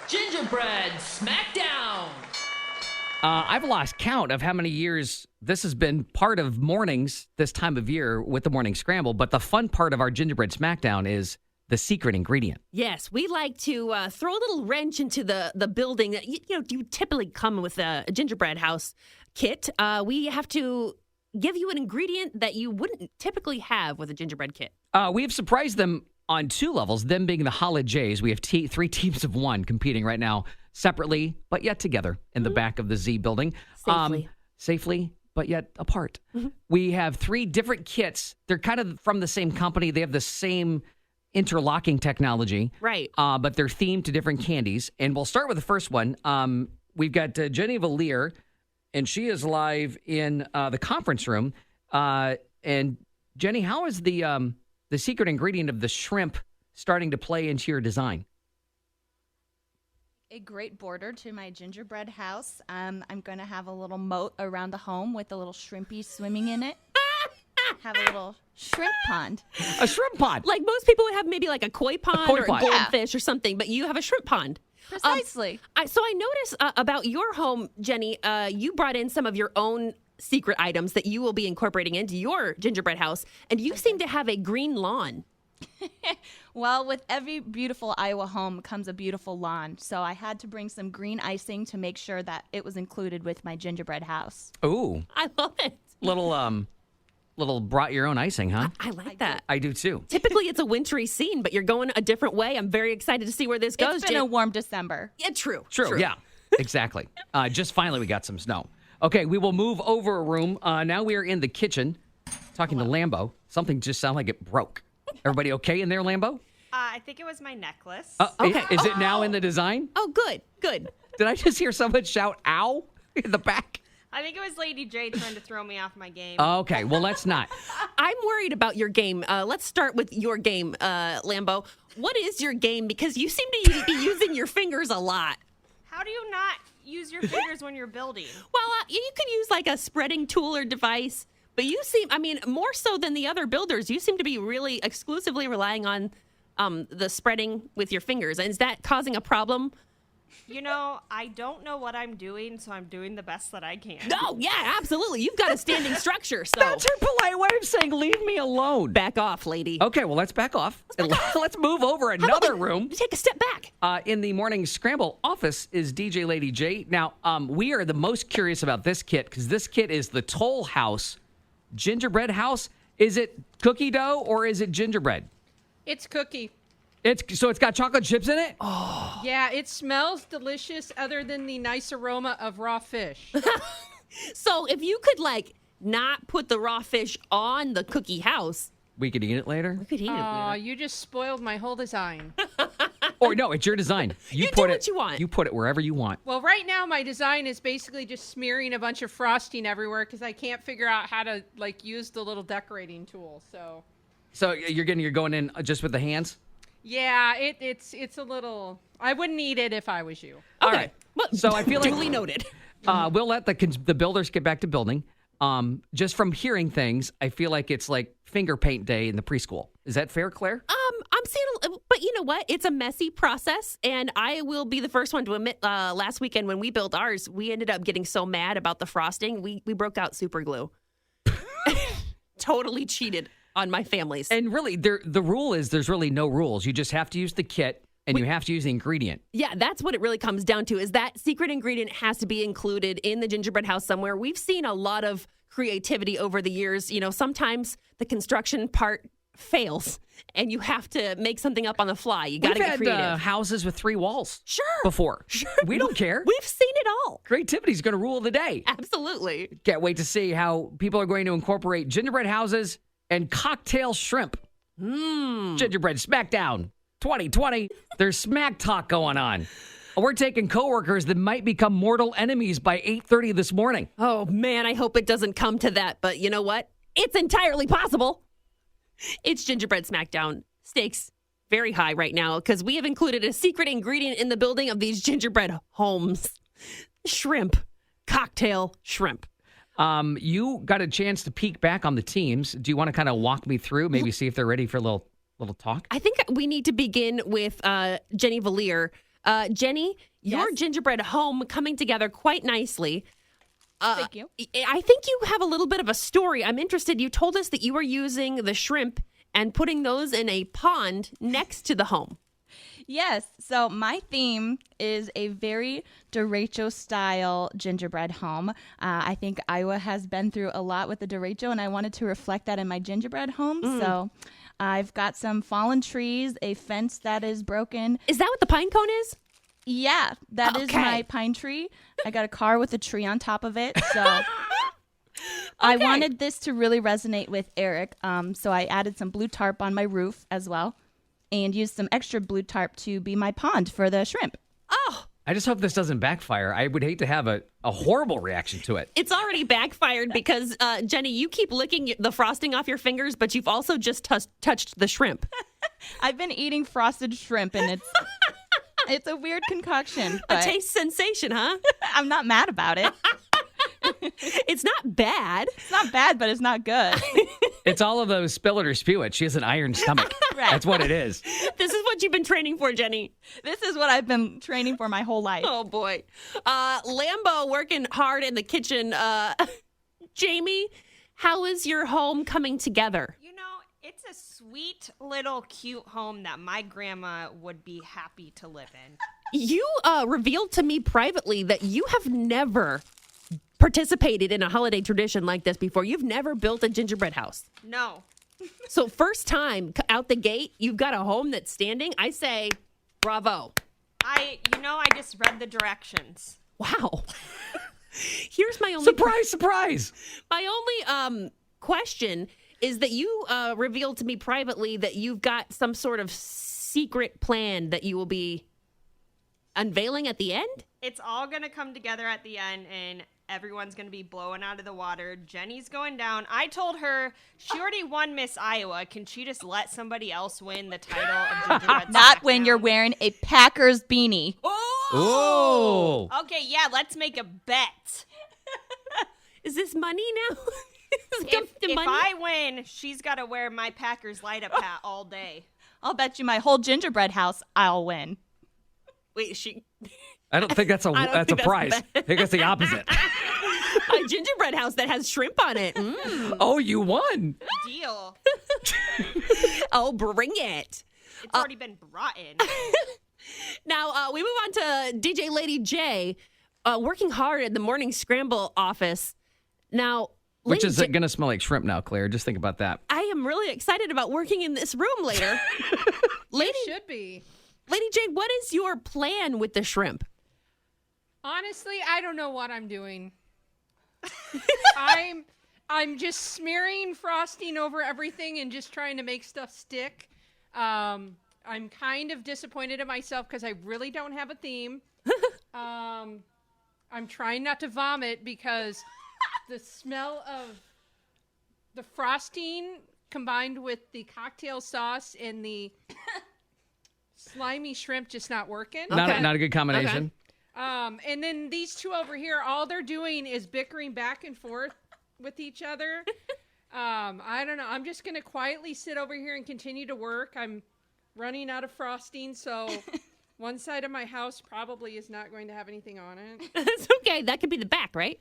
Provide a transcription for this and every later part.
Gingerbread Smackdown. I've lost count of how many years this has been part of mornings this time of year with the Morning Scramble, but the fun part of our Gingerbread Smackdown is the secret ingredient. Yes, we like to throw a little wrench into the building. You typically come with a gingerbread house kit. We have to give you an ingredient that you wouldn't typically have with a gingerbread kit. We have surprised them on two levels, them being the Holidays. We have three teams of one competing right now separately, but yet together in the back of the Z building. Safely, but yet apart. We have three different kits. They're kind of from the same company. They have the same interlocking technology. Right. But they're themed to different candies. And we'll start with the first one. We've got Jenny Valier, and she is live in the conference room. And Jenny, how is the secret ingredient of the shrimp starting to play into your design? A great border to my gingerbread house. I'm going to have a little moat around the home with a little shrimpy swimming in it. Have a little shrimp pond. A shrimp pond. Like most people would have maybe like a koi pond or a pond. goldfish or something, but you have a shrimp pond. Precisely. So I noticed about your home, Jenny, you brought in some of your own secret items that you will be incorporating into your gingerbread house, and you seem to have a green lawn. Well, with every beautiful Iowa home comes a beautiful lawn, so I had to bring some green icing to make sure that it was included with my gingerbread house. Ooh. I love it. Little brought your own icing, huh? I like that. I do too. Typically, it's a wintry scene, but you're going a different way. I'm very excited to see where this goes. It's been a warm December. Yeah, true. Yeah, exactly. Just finally we got some snow. Okay, we will move over a room. Now we are in the kitchen talking to Lambo. Something just sounded like it broke. Everybody okay in there, Lambo? I think it was my necklace. Okay. Is it now in the design? Oh, good. Did I just hear someone shout, ow, in the back? I think it was Lady J trying to throw me off my game. Okay, well, let's not. I'm worried about your game. Let's start with your game, Lambo. What is your game? Because you seem to be using your fingers a lot. How do you not use your fingers when you're building? Well, you can use like a spreading tool or device, but you seem, more so than the other builders, you seem to be really exclusively relying on the spreading with your fingers. And is that causing a problem? I don't know what I'm doing, so I'm doing the best that I can. No, yeah, absolutely. You've got a standing structure, so. That's her polite way of saying, leave me alone. Back off, lady. Okay, well, let's back off. Let's move over another room. Take a step back. In the Morning Scramble office is DJ Lady J. Now, we are the most curious about this kit because this kit is the Toll House gingerbread house. Is it cookie dough or is it gingerbread? It's cookie. So it's got chocolate chips in it? Oh. Yeah, it smells delicious other than the nice aroma of raw fish. So if you could, not put the raw fish on the cookie house. We could eat it later? We could eat it later. You just spoiled my whole design. Or no, it's your design. You do what you want. You put it wherever you want. Well, right now my design is basically just smearing a bunch of frosting everywhere because I can't figure out how to, use the little decorating tool, so. So you're going in just with the hands? Yeah, it's a little. I wouldn't eat it if I was you. All right. Well, so I feel like duly noted. We'll let the builders get back to building. Just from hearing things, I feel like it's like finger paint day in the preschool. Is that fair, Claire? I'm seeing, but you know what? It's a messy process, and I will be the first one to admit. Last weekend when we built ours, we ended up getting so mad about the frosting, we broke out super glue. Totally cheated on my family's. And really, the rule is there's really no rules. You just have to use the kit, and you have to use the ingredient. Yeah, that's what it really comes down to, is that secret ingredient has to be included in the gingerbread house somewhere. We've seen a lot of creativity over the years. Sometimes the construction part fails, and you have to make something up on the fly. You got to get creative. We've had houses with 3 walls. Sure. Before. Sure. We don't care. We've seen it all. Creativity's going to rule the day. Absolutely. Can't wait to see how people are going to incorporate gingerbread houses and cocktail shrimp. Gingerbread Smackdown 2020. There's smack talk going on. We're taking coworkers that might become mortal enemies by 8:30 this morning. Oh, man, I hope it doesn't come to that. But you know what? It's entirely possible. It's Gingerbread Smackdown. Stakes very high right now because we have included a secret ingredient in the building of these gingerbread homes. Shrimp. Cocktail shrimp. You got a chance to peek back on the teams. Do you want to kind of walk me through, maybe see if they're ready for a little talk? I think we need to begin with Jenny Valier. Jenny, your Yes? gingerbread home coming together quite nicely. Thank you. I think you have a little bit of a story. I'm interested. You told us that you were using the shrimp and putting those in a pond next to the home. Yes. So my theme is a very derecho style gingerbread home. I think Iowa has been through a lot with the derecho, and I wanted to reflect that in my gingerbread home. So I've got some fallen trees, a fence that is broken. Is that what the pine cone is? Yeah, that is Okay. my pine tree. I got a car with a tree on top of it. So I wanted this to really resonate with Eric. So I added some blue tarp on my roof as well and used some extra blue tarp to be my pond for the shrimp. Oh, I just hope this doesn't backfire. I would hate to have a horrible reaction to it. it's already backfired because, Jenny, you keep licking the frosting off your fingers, but you've also just touched the shrimp. I've been eating frosted shrimp and it's a weird concoction. A But taste sensation, huh? I'm not mad about it. It's not bad. It's not bad, but it's not good. It's all of those spill it or spew it. She has an iron stomach. Right. That's what it is. This is what you've been training for, Jenny. This is what I've been training for my whole life. Oh, boy. Lambo working hard in the kitchen. Jayme, how is your home coming together? You know, it's a sweet little cute home that my grandma would be happy to live in. You revealed to me privately that you have never participated in a holiday tradition like this before. You've never built a gingerbread house. No. So first time out the gate, you've got a home that's standing. I say, bravo. I just read the directions. Wow. Here's my only Surprise. My only question is that you revealed to me privately that you've got some sort of secret plan that you will be unveiling at the end? It's all going to come together at the end, and everyone's going to be blowing out of the water. Jenny's going down. I told her she already won Miss Iowa. Can she just let somebody else win the title of Gingerbread Not when Smackdown? you're wearing a Packers beanie. Oh. Okay, yeah, let's make a bet. Is this money now? If I win, she's got to wear my Packers light-up hat all day. I'll bet you my whole gingerbread house I'll win. Wait, she I don't think that's a I don't that's a think that's prize. bad. I think that's the opposite. a gingerbread house that has shrimp on it. Oh, you won. Deal. Oh, bring it. It's already been brought in. Now, we move on to DJ Lady J, working hard at the Morning Scramble office. Now, Which Lady is J- going to smell like shrimp now, Claire. Just think about that. I am really excited about working in this room later. Lady Should be. J, what is your plan with the shrimp? Honestly, I don't know what I'm doing. I'm just smearing frosting over everything and just trying to make stuff stick. I'm kind of disappointed at myself because I really don't have a theme. I'm trying not to vomit because the smell of the frosting combined with the cocktail sauce and the slimy shrimp just not working. Okay. Not a good combination. And then these two over here, all they're doing is bickering back and forth with each other. I don't know. I'm just going to quietly sit over here and continue to work. I'm running out of frosting, so one side of my house probably is not going to have anything on it. It's okay. That could be the back, right?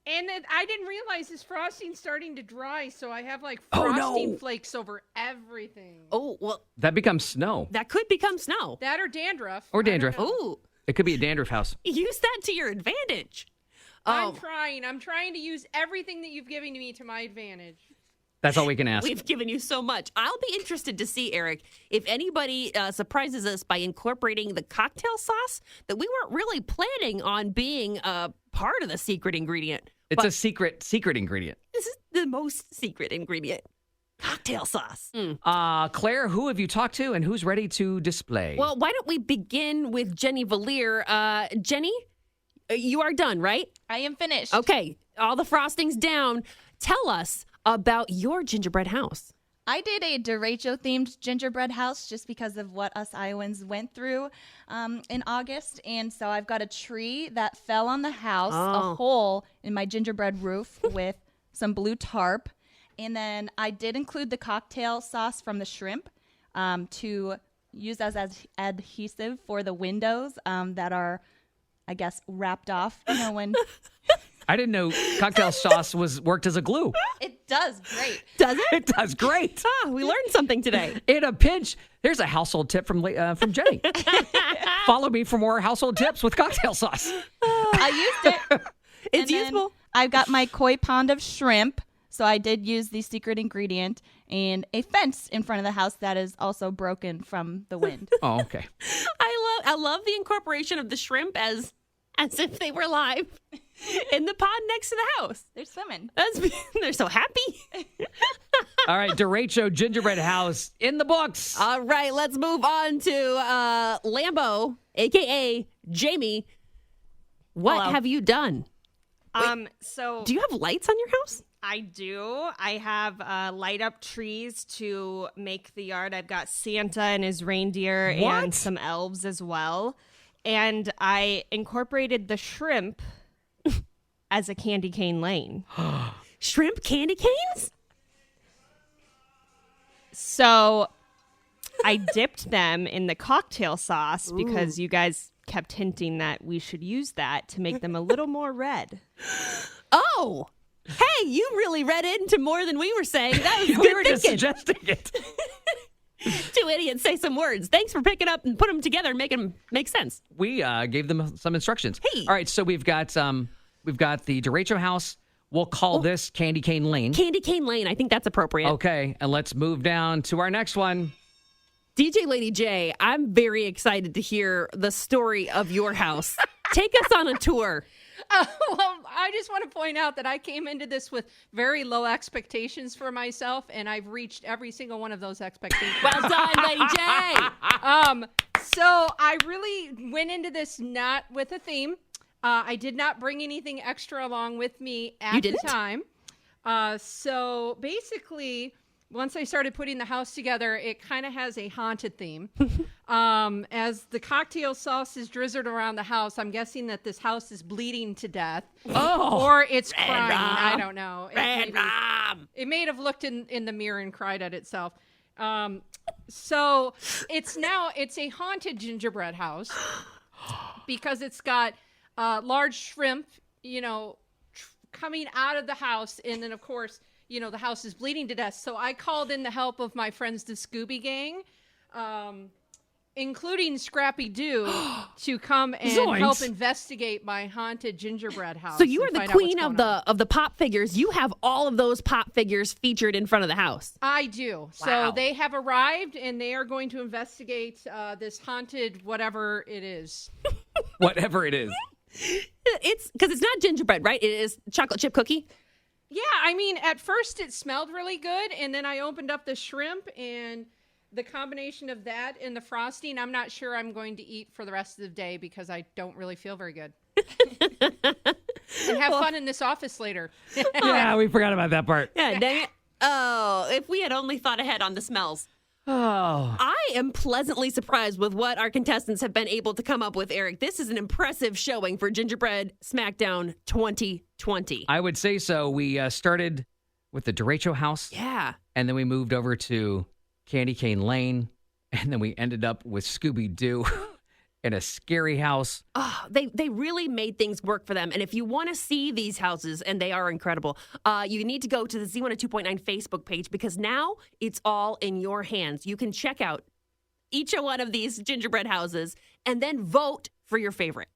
And then I didn't realize this frosting's starting to dry, so I have like Oh, no. frosting flakes over everything. Oh, well, That becomes snow. that could become snow. That or dandruff. Or I don't dandruff. know. Ooh, It could be a dandruff house. use that to your advantage. I'm trying. I'm trying to use everything that you've given me to my advantage. That's all we can ask. We've given you so much. I'll be interested to see, Eric, if anybody surprises us by incorporating the cocktail sauce that we weren't really planning on being a part of the secret ingredient. It's But a secret ingredient. this is the most secret ingredient. Cocktail sauce. Claire, who have you talked to and who's ready to display? Well, why don't we begin with Jenny Valier? Jenny, you are done, right? I am finished. Okay, all the frosting's down. Tell us about your gingerbread house. I did a derecho themed gingerbread house just because of what us Iowans went through in August. And so I've got a tree that fell on the house, a hole in my gingerbread roof with some blue tarp. And then I did include the cocktail sauce from the shrimp to used as adhesive for the windows that are, I guess, wrapped off. You know, when I didn't know cocktail sauce worked as a glue. it does great. Does it? It does great. We learned something today. In a pinch, here's a household tip from Jenny. Follow me for more household tips with cocktail sauce. I used it. It's And then useful. I've got my koi pond of shrimp. So I did use the secret ingredient and a fence in front of the house that is also broken from the wind. Oh, okay. I love the incorporation of the shrimp as if they were live in the pond next to the house. They're swimming. They're so happy. All right, Derecho Gingerbread House in the books. All right, let's move on to Lambo, a.k.a. Jayme. What Hello. have you done? So Do you have lights on your house? I do. I have light up trees to make the yard. I've got Santa and his reindeer What? and some elves as well. And I incorporated the shrimp as a candy cane lane. Shrimp candy canes? So I dipped them in the cocktail sauce because you guys kept hinting that we should use that to make them a little more red. Oh, hey, you really read into more than we were saying. That was We good were just thinking. suggesting it. Two idiots say some words. Thanks for picking up and put them together and making them make sense. We gave them some instructions. Hey. All right, so we've got the Derecho House. We'll call this Candy Cane Lane. Candy cane lane. I think that's appropriate. Okay, and let's move down to our next one. DJ Lady J, I'm very excited to hear the story of your house. Take us on a tour. Well, I just want to point out that I came into this with very low expectations for myself, and I've reached every single one of those expectations. Well done, Lady J. So I really went into this not with a theme. I did not bring anything extra along with me at You the didn't? time. So basically, once I started putting the house together, it kind of has a haunted theme. As the cocktail sauce is drizzled around the house, I'm guessing that this house is bleeding to death. Or it's crying. I don't know. It may have looked in the mirror and cried at itself. So it's a haunted gingerbread house because it's got large shrimp, coming out of the house. And then, of course, the house is bleeding to death. So I called in the help of my friends, the Scooby Gang, including Scrappy Doo, to come and Zoinks. help investigate my haunted gingerbread house. So you and are the find out what's queen of going on. the pop figures. You have all of those pop figures featured in front of the house. I do. So they have arrived, and they are going to investigate this haunted whatever it is. Whatever it is. It's because it's not gingerbread, right? It is chocolate chip cookie. Yeah, I mean, at first it smelled really good, and then I opened up the shrimp, and the combination of that and the frosting, I'm not sure I'm going to eat for the rest of the day because I don't really feel very good. And have fun in this office later. Yeah, we forgot about that part. Yeah, dang it. Oh, if we had only thought ahead on the smells. Oh. I am pleasantly surprised with what our contestants have been able to come up with, Eric. This is an impressive showing for Gingerbread Smackdown 2020. I would say so. We started with the Derecho House. Yeah. And then we moved over to Candy Cane Lane. And then we ended up with Scooby-Doo in a scary house. Oh, they really made things work for them. And if you want to see these houses, and they are incredible, you need to go to the Z102.9 Facebook page because now it's all in your hands. You can check out each one of these gingerbread houses and then vote for your favorite.